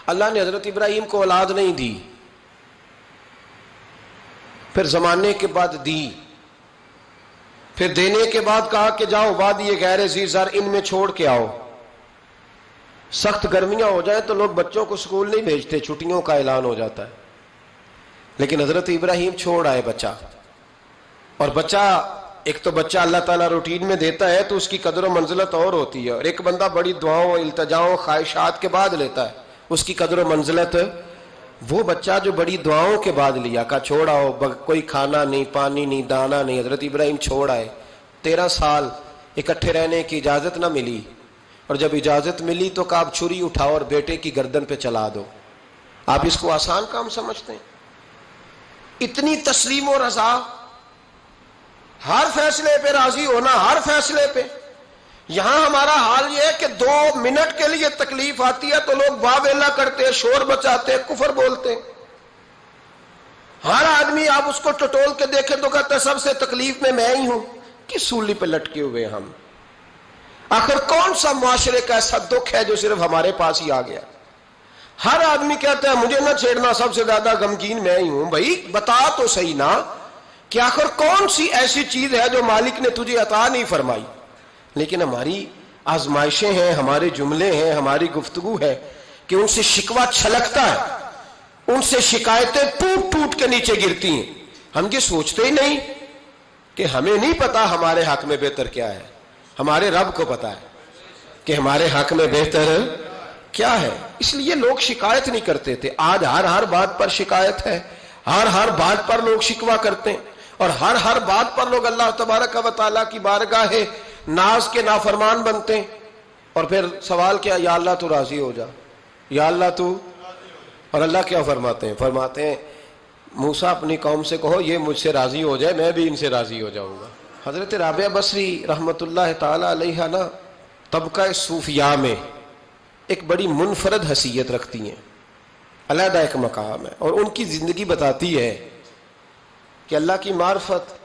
اللہ نے حضرت ابراہیم کو اولاد نہیں دی، پھر زمانے کے بعد دی، پھر دینے کے بعد کہا کہ جاؤ وادی غیر ذی زرع ان میں چھوڑ کے آؤ۔ سخت گرمیاں ہو جائیں تو لوگ بچوں کو سکول نہیں بھیجتے، چھٹیوں کا اعلان ہو جاتا ہے، لیکن حضرت ابراہیم چھوڑ آئے بچہ۔ اور بچہ، ایک تو بچہ اللہ تعالیٰ روٹین میں دیتا ہے تو اس کی قدر و منزلت اور ہوتی ہے، اور ایک بندہ بڑی دعاؤں التجاؤں خواہشات کے بعد لیتا ہے، اس کی قدر و منزلت۔ وہ بچہ جو بڑی دعاؤں کے بعد لیا، کہا چھوڑ آؤ، کوئی کھانا نہیں، پانی نہیں، دانا نہیں، حضرت ابراہیم چھوڑ آئے۔ 13 سال اکٹھے رہنے کی اجازت نہ ملی، اور جب اجازت ملی تو کہا اب چھری اٹھاؤ اور بیٹے کی گردن پہ چلا دو۔ آپ اس کو آسان کام سمجھتے ہیں؟ اتنی تسلیم و رضا، ہر فیصلے پہ راضی ہونا، ہر فیصلے پہ۔ یہاں ہمارا حال یہ ہے کہ 2 منٹ کے لیے تکلیف آتی ہے تو لوگ واہ ویلا کرتے، شور بچاتے، کفر بولتے۔ ہر آدمی آپ اس کو ٹٹول کے دیکھیں تو کہتا ہے سب سے تکلیف میں ہی ہوں۔ کس سولی پہ لٹکے ہوئے ہم؟ آخر کون سا معاشرے کا ایسا دکھ ہے جو صرف ہمارے پاس ہی آ گیا؟ ہر آدمی کہتا ہے مجھے نہ چھیڑنا، سب سے زیادہ غمگین میں ہی ہوں۔ بھائی بتا تو صحیح نا کہ آخر کون سی ایسی چیز ہے جو مالک نے تجھے عطا نہیں فرمائی؟ لیکن ہماری آزمائشیں ہیں، ہمارے جملے ہیں، ہماری گفتگو ہے کہ ان سے شکوہ چھلکتا ہے، ان سے شکایتیں ٹوٹ ٹوٹ کے نیچے گرتی ہیں۔ ہم یہ سوچتے ہی نہیں کہ ہمیں نہیں پتا ہمارے حق میں بہتر کیا ہے، ہمارے رب کو پتا ہے کہ ہمارے حق میں بہتر کیا ہے۔ اس لیے لوگ شکایت نہیں کرتے تھے، آج ہر بات پر شکایت ہے، ہر بات پر لوگ شکوہ کرتے ہیں، اور ہر بات پر لوگ اللہ تبارک و تعالیٰ کی بارگاہ ناز کے نافرمان بنتے ہیں۔ اور پھر سوال کیا، یا اللہ تو راضی ہو جا، یا اللہ تو۔ اور اللہ کیا فرماتے ہیں موسیٰ اپنی قوم سے کہو یہ مجھ سے راضی ہو جائے، میں بھی ان سے راضی ہو جاؤں گا۔ حضرت رابعہ بصری رحمت اللہ تعالی علیہ نا طبقہ صوفیاء میں ایک بڑی منفرد حیثیت رکھتی ہیں، علیحدہ ایک مقام ہے، اور ان کی زندگی بتاتی ہے کہ اللہ کی معرفت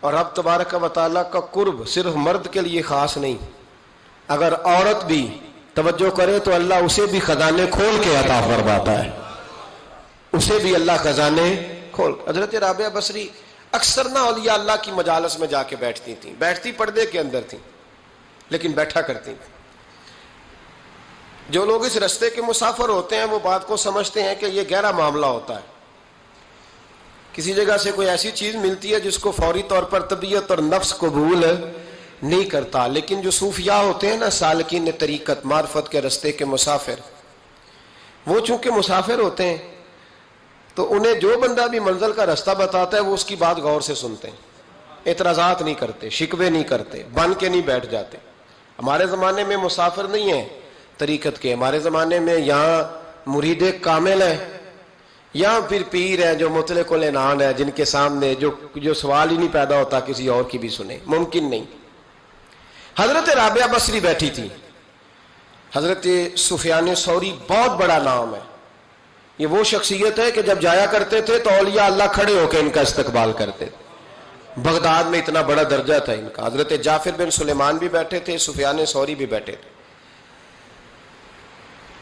اور رب تبارک و تعالیٰ کا قرب صرف مرد کے لیے خاص نہیں، اگر عورت بھی توجہ کرے تو اللہ اسے بھی خزانے کھول کے عطا فرماتا ہے، اسے بھی اللہ خزانے کھول۔ حضرت رابعہ بصری اکثر نہ اولیاء اللہ کی مجالس میں جا کے بیٹھتی تھیں، بیٹھتی پردے کے اندر تھیں لیکن بیٹھا کرتی تھیں۔ جو لوگ اس رستے کے مسافر ہوتے ہیں وہ بات کو سمجھتے ہیں کہ یہ گہرا معاملہ ہوتا ہے، کسی جگہ سے کوئی ایسی چیز ملتی ہے جس کو فوری طور پر طبیعت اور نفس قبول نہیں کرتا، لیکن جو صوفیاء ہوتے ہیں نا، سالکین طریقت، معرفت کے رستے کے مسافر، وہ چونکہ مسافر ہوتے ہیں تو انہیں جو بندہ بھی منزل کا رستہ بتاتا ہے وہ اس کی بات غور سے سنتے ہیں، اعتراضات نہیں کرتے، شکوے نہیں کرتے، بن کے نہیں بیٹھ جاتے۔ ہمارے زمانے میں مسافر نہیں ہیں طریقت کے، ہمارے زمانے میں یہاں مرید کامل ہیں، یا پھر پیر ہیں جو مطلق العنان ہے، جن کے سامنے جو سوال ہی نہیں پیدا ہوتا کسی اور کی بھی سنے، ممکن نہیں۔ حضرت رابعہ بصری بیٹھی تھی، حضرت سفیان ثوری بہت بڑا نام ہے، یہ وہ شخصیت ہے کہ جب جایا کرتے تھے تو اولیاء اللہ کھڑے ہو کے ان کا استقبال کرتے تھے، بغداد میں اتنا بڑا درجہ تھا ان کا۔ حضرت جعفر بن سلیمان بھی بیٹھے تھے، سفیان ثوری بھی بیٹھے تھے۔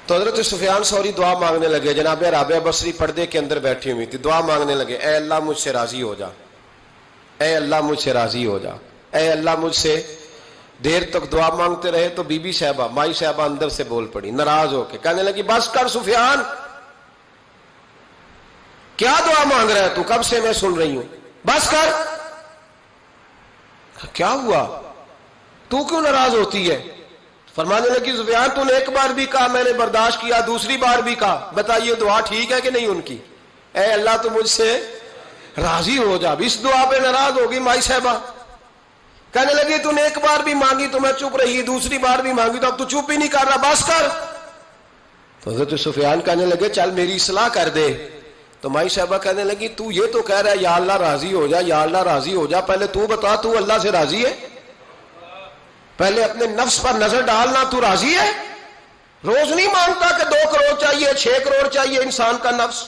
تو حضرت سفیان ثوری دعا مانگنے لگے، جناب رابعہ بصری پردے کے اندر بیٹھی ہوئی تھی، دعا مانگنے لگے، اے اللہ مجھ سے راضی ہو جا، اے اللہ مجھ سے راضی ہو جا، اے اللہ مجھ سے۔ دیر تک دعا مانگتے رہے تو بی بی صاحبہ، مائی صاحبہ اندر سے بول پڑی ناراض ہو کے، کہنے لگی بس کر سفیان، کیا دعا مانگ رہا ہے تو، کب سے میں سن رہی ہوں، بس کر۔ کیا ہوا، تو کیوں ناراض ہوتی ہے؟ فرمانے لگی سفیان تو نے ایک بار بھی کہا میں نے برداشت کیا، دوسری بار بھی کہا، بتائیے دعا ٹھیک ہے کہ نہیں ان کی؟ اے اللہ تو مجھ سے راضی ہو جا، اس دعا پہ ناراض ہوگی مائی صاحبہ۔ کہنے لگی تو نے ایک بار بھی مانگی تو میں چپ رہی، دوسری بار بھی مانگی تو اب تو چپ ہی نہیں کر رہا، بس کر۔ تو حضرت سفیان کہنے لگے چل میری اصلاح کر دے۔ تو مائی صاحبہ کہنے لگی تو یہ تو کہہ رہا ہے یا اللہ راضی ہو جا، یا اللہ راضی ہو جا، پہلے تو بتا تو اللہ سے راضی ہے؟ پہلے اپنے نفس پر نظر ڈالنا، تو راضی ہے؟ روز نہیں مانگتا کہ 2 کروڑ چاہیے، 6 کروڑ چاہیے، انسان کا نفس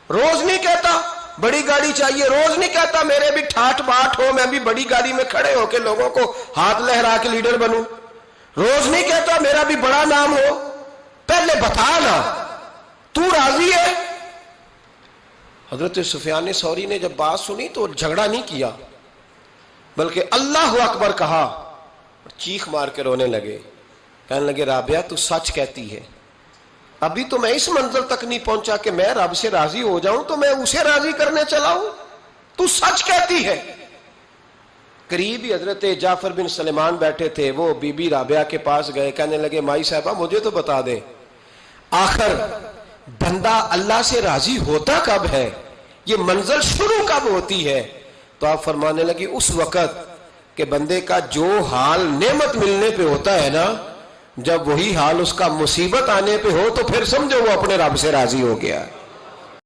روز نہیں کہتا بڑی گاڑی چاہیے، روز نہیں کہتا میرے بھی ٹھاٹ باٹ ہو، میں بھی بڑی گاڑی میں کھڑے ہو کے لوگوں کو ہاتھ لہرا کے لیڈر بنوں، روز نہیں کہتا میرا بھی بڑا نام ہو، پہلے بتا نا تو راضی ہے؟ حضرت سفیان ثوری نے جب بات سنی تو جھگڑا نہیں کیا بلکہ اللہ اکبر کہا، چیخ مار کے رونے لگے، کہنے لگے رابعہ تو سچ کہتی ہے، ابھی تو میں اس منزل تک نہیں پہنچا کہ میں رب سے راضی ہو جاؤں تو میں اسے راضی کرنے چلا ہوں، تو سچ کہتی ہے۔ قریب ہی حضرت جعفر بن سلیمان بیٹھے تھے، وہ بی بی رابعہ کے پاس گئے، کہنے لگے مائی صاحبہ مجھے تو بتا دیں آخر بندہ اللہ سے راضی ہوتا کب ہے، یہ منزل شروع کب ہوتی ہے؟ تو آپ فرمانے لگے اس وقت کہ بندے کا جو حال نعمت ملنے پہ ہوتا ہے نا، جب وہی حال اس کا مصیبت آنے پہ ہو تو پھر سمجھو وہ اپنے رب سے راضی ہو گیا ہے۔